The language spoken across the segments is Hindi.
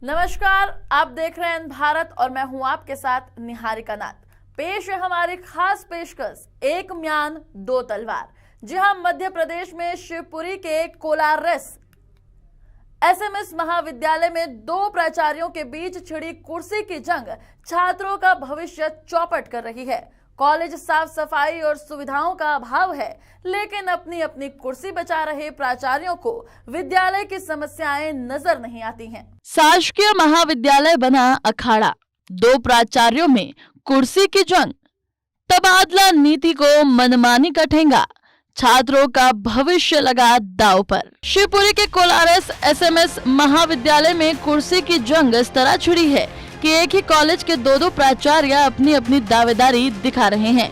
नमस्कार, आप देख रहे हैं भारत और मैं हूं आपके साथ निहारिका नाथ। पेश है हमारी खास पेशकश, एक म्यान दो तलवार। जी हां, मध्य प्रदेश में शिवपुरी के कोलारस एसएमएस महाविद्यालय में दो प्राचार्यों के बीच छिड़ी कुर्सी की जंग छात्रों का भविष्य चौपट कर रही है। कॉलेज साफ सफाई और सुविधाओं का अभाव है, लेकिन अपनी अपनी कुर्सी बचा रहे प्राचार्यों को विद्यालय की समस्याएं नजर नहीं आती हैं। शासकीय महाविद्यालय बना अखाड़ा, दो प्राचार्यों में कुर्सी की जंग, तबादला नीति को मनमानी का ठेंगा, छात्रों का भविष्य लगा दांव पर। शिवपुरी के कोलारस एसएमएस महाविद्यालय में कुर्सी की जंग इस तरह छिड़ी है कि एक ही कॉलेज के दो प्राचार्य अपनी अपनी दावेदारी दिखा रहे हैं।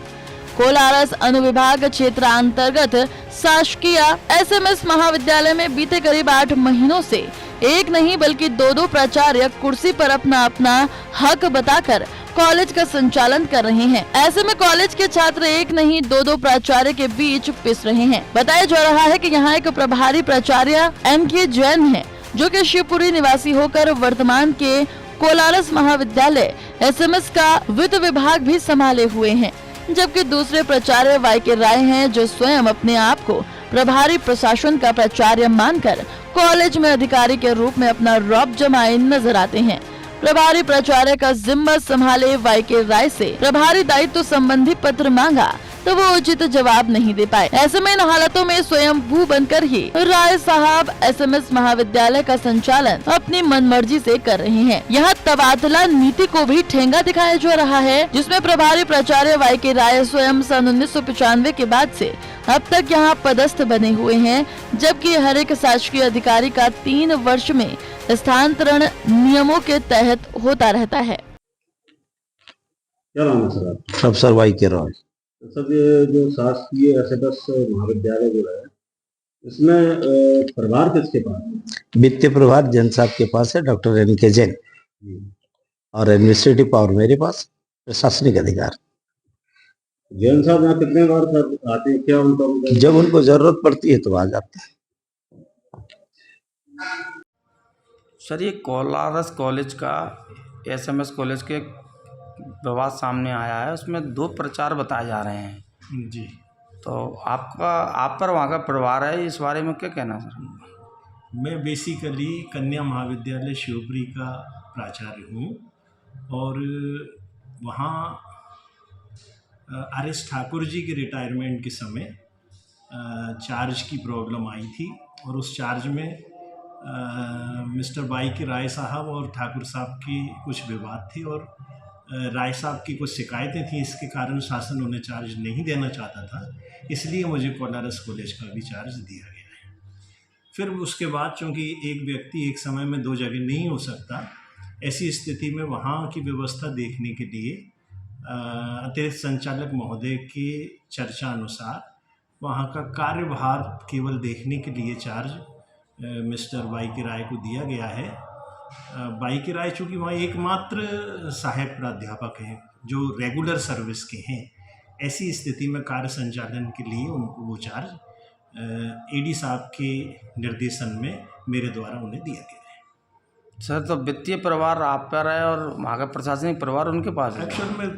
कोलारस अनुविभाग क्षेत्र अंतर्गत शासकीय एसएमएस महाविद्यालय में बीते करीब 8 महीनों से एक नहीं बल्कि दो प्राचार्य कुर्सी पर अपना अपना हक बताकर कॉलेज का संचालन कर रहे हैं। ऐसे में कॉलेज के छात्र एक नहीं दो प्राचार्य के बीच पिस रहे हैं। बताया जा रहा है कि यहाँ एक प्रभारी प्राचार्य MK जैन है, जो कि शिवपुरी निवासी होकर वर्तमान के कोलारस महाविद्यालय एसएमएस का वित्त विभाग भी संभाले हुए हैं, जबकि दूसरे प्राचार्य YK राय हैं, जो स्वयं अपने आप को प्रभारी प्रशासन का प्राचार्य मानकर कॉलेज में अधिकारी के रूप में अपना रौब जमाए नजर आते हैं। प्रभारी प्राचार्य का जिम्मा संभाले YK राय से प्रभारी दायित्व संबंधी पत्र मांगा तो वो उचित जवाब नहीं दे पाए। ऐसे में इन हालातों में स्वयं भू बनकर ही राय साहब एसएमएस महाविद्यालय का संचालन अपनी मनमर्जी से कर रहे हैं। यहाँ तबादला नीति को भी ठेंगा दिखाया जा रहा है, जिसमें प्रभारी प्राचार्य YK राय स्वयं सन 1995 के बाद से अब तक यहाँ पदस्थ बने हुए हैं, जबकि हर एक शासकीय अधिकारी का 3 वर्ष में स्थानांतरण नियमों के तहत होता रहता है। क्या नाम है सर आपका? सब सर YK राय। सर, ये जो शासकीय एसएमएस महाविद्यालय जो है, इसमें प्रभार किसके पास है? वित्तीय प्रभार जैन साहब के पास है, डॉक्टर MK जैन, और एडमिनिस्ट्रेटिव पावर मेरे पास, प्रशासनिक अधिकार। जैन साहब यहाँ कितने बार सर आते हैं? क्या उनका जब उनको जरूरत पड़ती है तो आ जाते हैं। सर, ये कोलारस कॉलेज का एसएमएस कॉलेज के विवाद सामने आया है, उसमें 2 प्रचार बताए जा रहे हैं जी। तो आप पर वहाँ का प्रभार है, इस बारे में क्या कहना सर? मैं बेसिकली कन्या महाविद्यालय शिवपुरी का प्राचार्य हूँ और वहाँ RS ठाकुर जी के रिटायरमेंट के समय चार्ज की प्रॉब्लम आई थी और उस चार्ज में मिस्टर YK राय साहब और ठाकुर साहब की कुछ विवाद थे और राय साहब की कुछ शिकायतें थी। इसके कारण शासन उन्हें चार्ज नहीं देना चाहता था, इसलिए मुझे कोलारस कॉलेज का भी चार्ज दिया गया है। फिर उसके बाद चूँकि एक व्यक्ति एक समय में 2 जगह नहीं हो सकता, ऐसी स्थिति में वहाँ की व्यवस्था देखने के लिए अतिरिक्त संचालक महोदय के चर्चा अनुसार वहाँ का कार्यभार केवल देखने के लिए चार्ज मिस्टर YK राय को दिया गया है। YK राय चूँकि वहाँ एकमात्र सहायक प्राध्यापक हैं जो रेगुलर सर्विस के हैं, ऐसी स्थिति में कार्य संचालन के लिए उनको वो चार्ज AD साहब के निर्देशन में मेरे द्वारा उन्हें दिया गया है। सर, तो वित्तीय प्रभार आप पर है और वहाँ का प्रशासनिक प्रभार उनके पास है? एक्चुअल में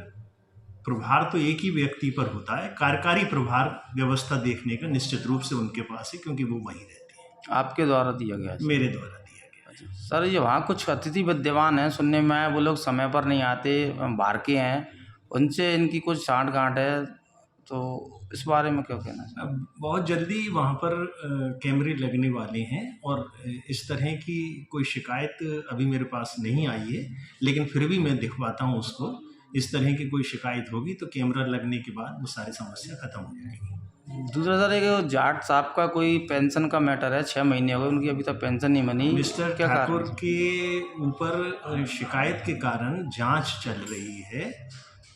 प्रभार तो एक ही व्यक्ति पर होता है, कार्यकारी प्रभार व्यवस्था देखने का निश्चित रूप से उनके पास है, क्योंकि वो वहीं रहती है। आपके द्वारा दिया गया है? मेरे द्वारा दिया गया। सर, ये वहाँ कुछ अतिथि विद्यमान हैं, सुनने में आया वो लोग समय पर नहीं आते, बाहर के हैं, उनसे इनकी कुछ सांठ-गांठ है, तो इस बारे में क्या कहना है? अब बहुत जल्दी वहाँ पर कैमरे लगने वाले हैं और इस तरह की कोई शिकायत अभी मेरे पास नहीं आई है, लेकिन फिर भी मैं दिखवाता हूँ उसको। इस तरह की कोई शिकायत होगी तो कैमरा लगने के बाद वो सारी समस्या खत्म हो जाएगी। दूसरा सर, एक जाट साहब का कोई पेंशन का मैटर है, 6 महीने हो गए उनकी अभी तक पेंशन नहीं बनी। मिस्टर ठाकुर के ऊपर शिकायत के कारण जांच चल रही है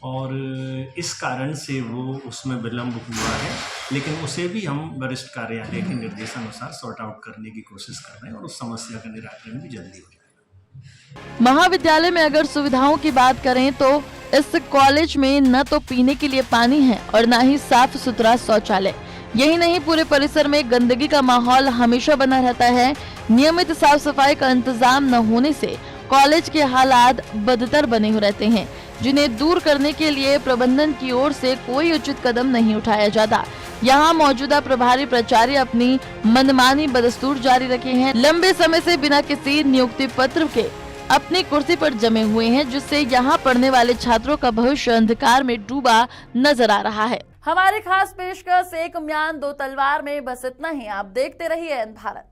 और इस कारण से वो उसमें विलम्ब हुआ है, लेकिन उसे भी हम वरिष्ठ कार्यालय के निर्देशानुसार सॉर्ट आउट करने की कोशिश कर रहे हैं और उस समस्या का निराकरण भी जल्दी हो जाएगा। महाविद्यालय में अगर सुविधाओं की बात करें तो इस कॉलेज में न तो पीने के लिए पानी है और न ही साफ सुथरा शौचालय। यही नहीं, पूरे परिसर में गंदगी का माहौल हमेशा बना रहता है। नियमित साफ सफाई का इंतजाम न होने से कॉलेज के हालात बदतर बने हुए रहते हैं, जिन्हें दूर करने के लिए प्रबंधन की ओर से कोई उचित कदम नहीं उठाया जाता। यहाँ मौजूदा प्रभारी प्राचार्य अपनी मनमानी बदस्तूर जारी रखे हैं। लंबे समय से बिना किसी नियुक्ति पत्र के अपनी कुर्सी पर जमे हुए हैं, जिससे यहाँ पढ़ने वाले छात्रों का भविष्य अंधकार में डूबा नजर आ रहा है। हमारी खास पेशकश एक म्यान दो तलवार में बस इतना ही। आप देखते रहिए एन भारत।